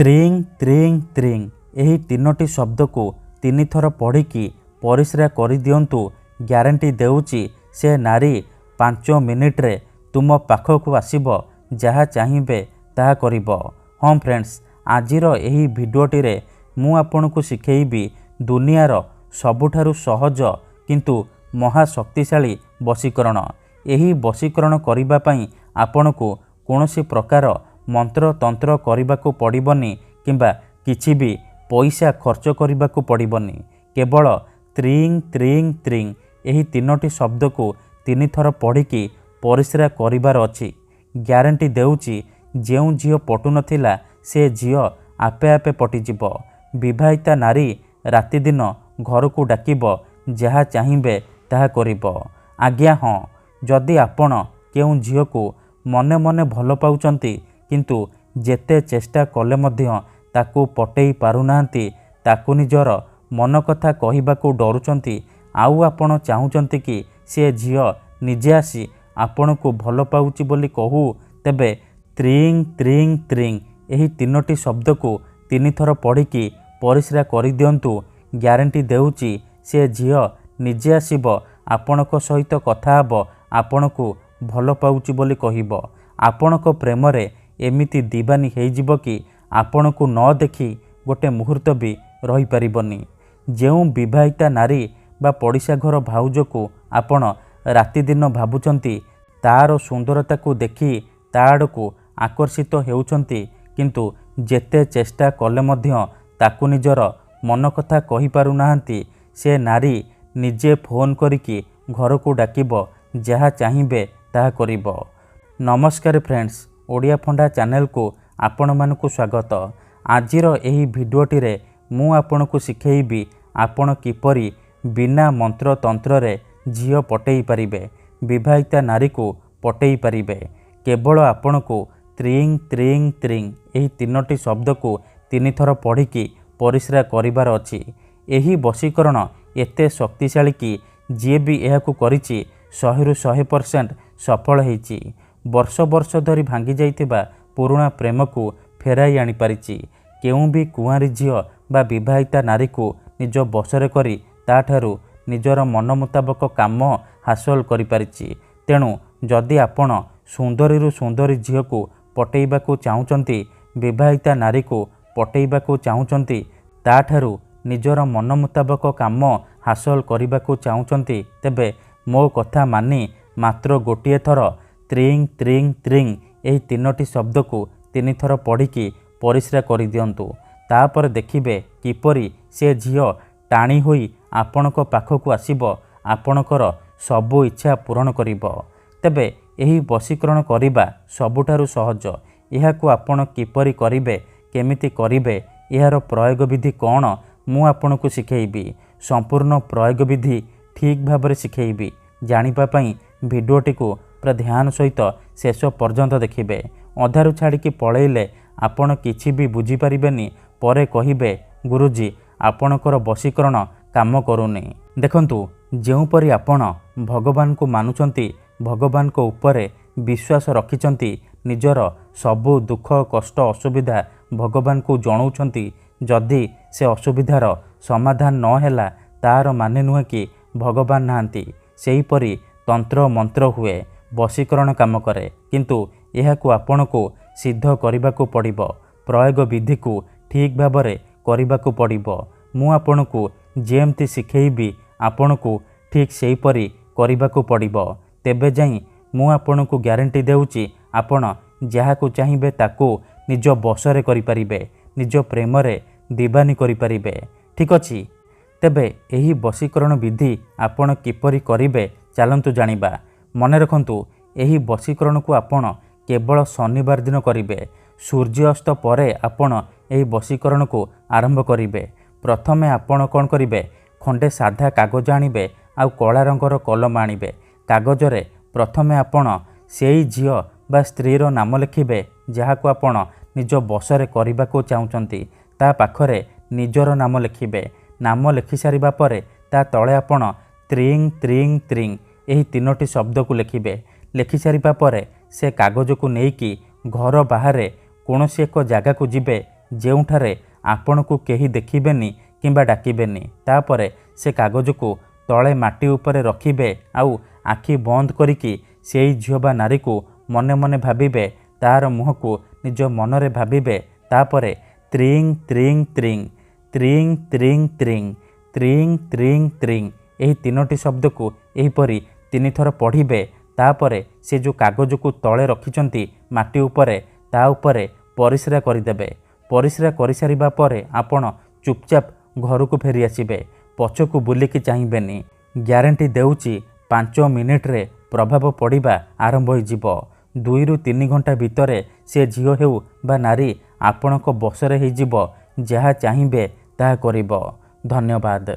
ତ୍ରିଂ ତ୍ରିଂ ତ୍ରିଂ ଏହି ତିନୋଟି ଶବ୍ଦକୁ 3 ଥର ପଢ଼ିକି ପରିସ୍ରା କରିଦିଅନ୍ତୁ। ଗ୍ୟାରେଣ୍ଟି ଦେଉଛି ସେ ନାରୀ 5 ମିନିଟ୍ରେ ତୁମ ପାଖକୁ ଆସିବ, ଯାହା ଚାହିଁବେ ତାହା କରିବ। ହଁ ଫ୍ରେଣ୍ଡସ୍, ଆଜିର ଏହି ଭିଡ଼ିଓଟିରେ ମୁଁ ଆପଣଙ୍କୁ ଶିଖେଇବି ଦୁନିଆର ସବୁଠାରୁ ସହଜ କିନ୍ତୁ ମହାଶକ୍ତିଶାଳୀ ବଶୀକରଣ। ଏହି ବଶୀକରଣ କରିବା ପାଇଁ ଆପଣଙ୍କୁ କୌଣସି ପ୍ରକାର ମନ୍ତ୍ରତନ୍ତ୍ର କରିବାକୁ ପଡ଼ିବନି କିମ୍ବା କିଛି ବି ପଇସା ଖର୍ଚ୍ଚ କରିବାକୁ ପଡ଼ିବନି। କେବଳ ତ୍ରିଂ ତ୍ରିଂ ତ୍ରିଂ ଏହି ତିନୋଟି ଶବ୍ଦକୁ 3 ଥର ପଢ଼ିକି ପରିସ୍ରା କରିବାର ଅଛି। ଗ୍ୟାରେଣ୍ଟି ଦେଉଛି ଯେଉଁ ଝିଅ ପଟୁନଥିଲା ସେ ଝିଅ ଆପେ ଆପେ ପଟିଯିବ। ବିବାହିତା ନାରୀ ରାତିଦିନ ଘରକୁ ଡାକିବ, ଯାହା ଚାହିଁବେ ତାହା କରିବ। ଆଜ୍ଞା ହଁ, ଯଦି ଆପଣ କେଉଁ ଝିଅକୁ ମନେ ମନେ ଭଲ ପାଉଛନ୍ତି କିନ୍ତୁ ଯେତେ ଚେଷ୍ଟା କଲେ ମଧ୍ୟ ତାକୁ ପଟେଇ ପାରୁନାହାନ୍ତି, ତାକୁ ନିଜର ମନ କଥା କହିବାକୁ ଡରୁଛନ୍ତି, ଆଉ ଆପଣ ଚାହୁଁଛନ୍ତି କି ସେ ଝିଅ ନିଜେ ଆସି ଆପଣଙ୍କୁ ଭଲ ପାଉଛି ବୋଲି କହୁ, ତେବେ ତ୍ରିଂ ତ୍ରିଂ ତ୍ରିଂ ଏହି ତିନୋଟି ଶବ୍ଦକୁ 3 ଥର ପଢ଼ିକି ପରିସ୍ରା କରିଦିଅନ୍ତୁ। ଗ୍ୟାରେଣ୍ଟି ଦେଉଛି ସେ ଝିଅ ନିଜେ ଆସିବ, ଆପଣଙ୍କ ସହିତ କଥା ହେବ, ଆପଣଙ୍କୁ ଭଲ ପାଉଛି ବୋଲି କହିବ। ଆପଣଙ୍କ ପ୍ରେମରେ ଏମିତି ଦିବାନୀ ହେଇଯିବ କି ଆପଣଙ୍କୁ ନ ଦେଖି ଗୋଟେ ମୁହୂର୍ତ୍ତ ବି ରହିପାରିବନି। ଯେଉଁ ବିବାହିତା ନାରୀ ବା ପଡ଼ିଶା ଘର ଭାଉଜକୁ ଆପଣ ରାତିଦିନ ଭାବୁଛନ୍ତି, ତାର ସୁନ୍ଦରତାକୁ ଦେଖି ତା ଆଡ଼କୁ ଆକର୍ଷିତ ହେଉଛନ୍ତି, କିନ୍ତୁ ଯେତେ ଚେଷ୍ଟା କଲେ ମଧ୍ୟ ତାକୁ ନିଜର ମନ କଥା କହିପାରୁନାହାନ୍ତି, ସେ ନାରୀ ନିଜେ ଫୋନ୍ କରିକି ଘରକୁ ଡାକିବ, ଯାହା ଚାହିଁବେ ତାହା କରିବ। ନମସ୍କାର ଫ୍ରେଣ୍ଡସ୍, ଓଡ଼ିଆ ଫଣ୍ଡା ଚ୍ୟାନେଲକୁ ଆପଣମାନଙ୍କୁ ସ୍ୱାଗତ। ଆଜିର ଏହି ଭିଡ଼ିଓଟିରେ ମୁଁ ଆପଣଙ୍କୁ ଶିଖେଇବି ଆପଣ କିପରି ବିନା ମନ୍ତ୍ରତନ୍ତ୍ରରେ ଝିଅ ପଟେଇ ପାରିବେ, ବିବାହିତା ନାରୀକୁ ପଟେଇ ପାରିବେ। କେବଳ ଆପଣଙ୍କୁ ତ୍ରିଂ ତ୍ରିଂ ତ୍ରିଂ ଏହି ତିନୋଟି ଶବ୍ଦକୁ 3 ଥର ପଢ଼ିକି ପରିସ୍ରା କରିବାର ଅଛି। ଏହି ବଶୀକରଣ ଏତେ ଶକ୍ତିଶାଳୀ କି ଯିଏ ବି ଏହାକୁ କରିଛି 100ରୁ 100% ସଫଳ ହେଇଛି। ବର୍ଷ ବର୍ଷ ଧରି ଭାଙ୍ଗି ଯାଇଥିବା ପୁରୁଣା ପ୍ରେମକୁ ଫେରାଇ ଆଣିପାରିଛି। କେଉଁ ବି କୁଆଁରୀ ଝିଅ ବା ବିବାହିତା ନାରୀକୁ ନିଜ ବଶରେ କରି ତାଠାରୁ ନିଜର ମନ ମୁତାବକ କାମ ହାସଲ କରିପାରିଛି। ତେଣୁ ଯଦି ଆପଣ ସୁନ୍ଦରୀରୁ ସୁନ୍ଦରୀ ଝିଅକୁ ପଟେଇବାକୁ ଚାହୁଁଛନ୍ତି, ବିବାହିତା ନାରୀକୁ ପଟେଇବାକୁ ଚାହୁଁଛନ୍ତି, ତାଠାରୁ ନିଜର ମନ ମୁତାବକ କାମ ହାସଲ କରିବାକୁ ଚାହୁଁଛନ୍ତି, ତେବେ ମୋ କଥା ମାନି ମାତ୍ର ଗୋଟିଏ ଥର ତ୍ରିଂ ତ୍ରିଂ ତ୍ରିଂ ଏହି ତିନୋଟି ଶବ୍ଦକୁ 3 ଥର ପଢ଼ିକି ପରିସ୍ରା କରିଦିଅନ୍ତୁ। ତାପରେ ଦେଖିବେ କିପରି ସେ ଝିଅ ଟାଣି ହୋଇ ଆପଣଙ୍କ ପାଖକୁ ଆସିବ, ଆପଣଙ୍କର ସବୁ ଇଚ୍ଛା ପୂରଣ କରିବ। ତେବେ ଏହି ବଶୀକରଣ କରିବା ସବୁଠାରୁ ସହଜ। ଏହାକୁ ଆପଣ କିପରି କରିବେ, କେମିତି କରିବେ, ଏହାର ପ୍ରୟୋଗ ବିଧି କ'ଣ, ମୁଁ ଆପଣଙ୍କୁ ଶିଖେଇବି। ସମ୍ପୂର୍ଣ୍ଣ ପ୍ରୟୋଗ ବିଧି ଠିକ୍ ଭାବରେ ଶିଖେଇବି। ଜାଣିବା ପାଇଁ ଭିଡ଼ିଓଟିକୁ ପୁରା ଧ୍ୟାନ ସହିତ ଶେଷ ପର୍ଯ୍ୟନ୍ତ ଦେଖିବେ। ଅଧାରୁ ଛାଡ଼ିକି ପଳେଇଲେ ଆପଣ କିଛି ବି ବୁଝିପାରିବେନି। ପରେ କହିବେ, ଗୁରୁଜୀ ଆପଣଙ୍କର ବଶୀକରଣ କାମ କରୁନି। ଦେଖନ୍ତୁ, ଯେଉଁପରି ଆପଣ ଭଗବାନଙ୍କୁ ମାନୁଛନ୍ତି, ଭଗବାନଙ୍କ ଉପରେ ବିଶ୍ୱାସ ରଖିଛନ୍ତି, ନିଜର ସବୁ ଦୁଃଖ କଷ୍ଟ ଅସୁବିଧା ଭଗବାନଙ୍କୁ ଜଣାଉଛନ୍ତି, ଯଦି ସେ ଅସୁବିଧାର ସମାଧାନ ନ ହେଲା ତାହାର ମାନେ ନୁହେଁ କି ଭଗବାନ ନାହାନ୍ତି। ସେହିପରି ତନ୍ତ୍ର ମନ୍ତ୍ର ହୁଏ, ବଶୀକରଣ କାମ କରେ, କିନ୍ତୁ ଏହାକୁ ଆପଣଙ୍କୁ ସିଦ୍ଧ କରିବାକୁ ପଡ଼ିବ। ପ୍ରୟୋଗ ବିଧିକୁ ଠିକ୍ ଭାବରେ କରିବାକୁ ପଡ଼ିବ। ମୁଁ ଆପଣଙ୍କୁ ଯେମିତି ଶିଖେଇବି ଆପଣଙ୍କୁ ଠିକ୍ ସେହିପରି କରିବାକୁ ପଡ଼ିବ। ତେବେ ଯାଇ ମୁଁ ଆପଣଙ୍କୁ ଗ୍ୟାରେଣ୍ଟି ଦେଉଛି ଆପଣ ଯାହାକୁ ଚାହିଁବେ ତାକୁ ନିଜ ବଶରେ କରିପାରିବେ, ନିଜ ପ୍ରେମରେ ଦିବାନୀ କରିପାରିବେ। ଠିକ୍ ଅଛି? ତେବେ ଏହି ବଶୀକରଣ ବିଧି ଆପଣ କିପରି କରିବେ ଚାଲନ୍ତୁ ଜାଣିବା। ମନେ ରଖନ୍ତୁ, ଏହି ବଶୀକରଣକୁ ଆପଣ କେବଳ ଶନିବାର ଦିନ କରିବେ। ସୂର୍ଯ୍ୟ ଅସ୍ତ ପରେ ଆପଣ ଏହି ବଶୀକରଣକୁ ଆରମ୍ଭ କରିବେ। ପ୍ରଥମେ ଆପଣ କ'ଣ କରିବେ, ଖଣ୍ଡେ ସାଧା କାଗଜ ଆଣିବେ ଆଉ କଳା ରଙ୍ଗର କଲମ ଆଣିବେ। କାଗଜରେ ପ୍ରଥମେ ଆପଣ ସେଇ ଝିଅ ବା ସ୍ତ୍ରୀର ନାମ ଲେଖିବେ ଯାହାକୁ ଆପଣ ନିଜ ବଶରେ କରିବାକୁ ଚାହୁଁଛନ୍ତି। ତା ପାଖରେ ନିଜର ନାମ ଲେଖିବେ। ନାମ ଲେଖିସାରିବା ପରେ ତା ତଳେ ଆପଣ ତ୍ରିଂ ତ୍ରିଂ ତ୍ରିଂ ଏହି 3ଟି ଶବ୍ଦକୁ ଲେଖିବେ। ଲେଖିସାରିବା ପରେ ସେ କାଗଜକୁ ନେଇକି ଘର ବାହାରେ କୌଣସି ଏକ ଜାଗାକୁ ଯିବେ ଯେଉଁଠାରେ ଆପଣଙ୍କୁ କେହି ଦେଖିବେନି କିମ୍ବା ଡାକିବେନି। ତାପରେ ସେ କାଗଜକୁ ତଳେ ମାଟି ଉପରେ ରଖିବେ ଆଉ ଆଖି ବନ୍ଦ କରିକି ସେଇ ଝିଅ ବା ନାରୀକୁ ମନେ ମନେ ଭାବିବେ, ତାର ମୁହଁକୁ ନିଜ ମନରେ ଭାବିବେ। ତାପରେ ତ୍ରିଂ ତ୍ରିଂ ତ୍ରିଂ ତ୍ରିଂ ତ୍ରିଂ ତ୍ରିଂ ତ୍ରିଂ ତ୍ରିଂ ତ୍ରିଂ ଏହି ତିନୋଟି ଶବ୍ଦକୁ ଏହିପରି 3 ଥର ପଢ଼ିବେ। ତାପରେ ସେ ଯେଉଁ କାଗଜକୁ ତଳେ ରଖିଛନ୍ତି ମାଟି ଉପରେ, ତା ଉପରେ ପରିସ୍ରା କରିଦେବେ। ପରିସ୍ରା କରିସାରିବା ପରେ ଆପଣ ଚୁପଚାପ ଘରକୁ ଫେରି ଆସିବେ, ପଛକୁ ବୁଲିକି ଚାହିଁବେନି। ଗ୍ୟାରେଣ୍ଟି ଦେଉଛି 5 ମିନିଟ୍ରେ ପ୍ରଭାବ ପଡ଼ିବା ଆରମ୍ଭ ହୋଇଯିବ। 2ରୁ 3 ଘଣ୍ଟା ଭିତରେ ସେ ଝିଅ ହେଉ ବା ନାରୀ ଆପଣଙ୍କ ବଶରେ ହୋଇଯିବ। ଯାହା ଚାହିଁବେ ତାହା କରିବ। ଧନ୍ୟବାଦ।